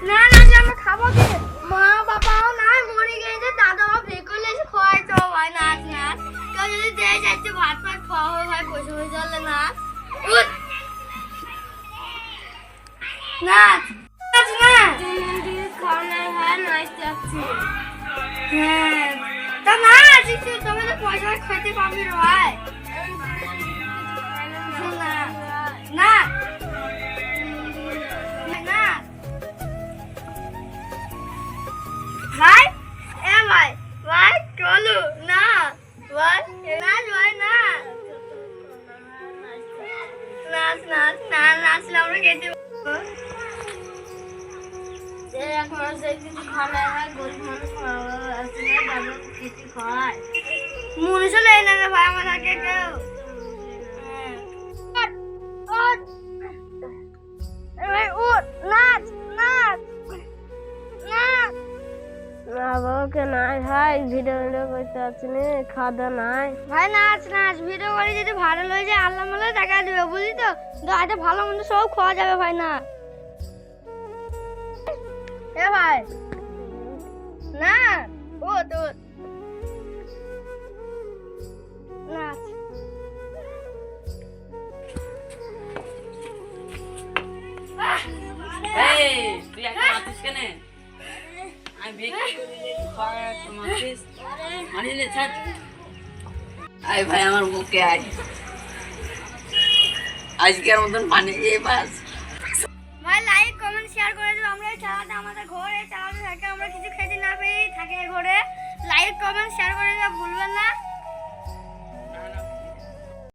না না আমরা খাবো কি? মা বাবাও নাই, মরে গেছে, দাদা বাবা বিয়ে করলে এসে খাওয়াইতো ভাই। নাচ নাচ কেউ যদি দেয় যাচ্ছে ভাত ফাত খাওয়া হবে ভাই, বসে বসে চলে নাচ নাচ নাচ না খাওয়া হয় নাচ যাচ্ছি। হ্যাঁ তা নাচ একটু, তুমি তো পয়সা খেতে পাবি রে ভাই। না ভাই এ ভাই ভাই চলো না ভাই নাচ ভাই না নাচ নাচ না নাচলে আমরা খেতে পাবো। এখন কিছু খাওয়া হয়, গরিব মানুষ খেতে খায় মনে চলে না রে ভাই আমাদেরকে কেউ। নাচ নাচ নাচ বাবাকে নাই ভাই, ভিডিও করতে পারছি না, খাওয়া দাওয়া নাই ভাই। নাচ নাচ ভিডিও করে যদি ভাইরাল হয়ে যায় আল্লাহ মাল্লাহ টাকা দিবে বুঝলি তো, এটা ভালো মন্দ সব খাওয়া যাবে ভাই। না এ ভাই না ও তো নাচ তুই এখন আছিস কেন? আমি বিক্রি করে তোমাকে মানিলে ছাড়। আয় ভাই আমার বুকে আয়, আজকের মতন পানি দিয়ে বাস। ভাই লাইক কমেন্ট শেয়ার করে দেবো। আমরা এই চালাতে আমাদের ঘরে চালাতে থাকে, আমরা কিছু খেতে না পেয়ে থাকে ঘরে। লাইক কমেন্ট শেয়ার করে দেবো ভুলবেন না।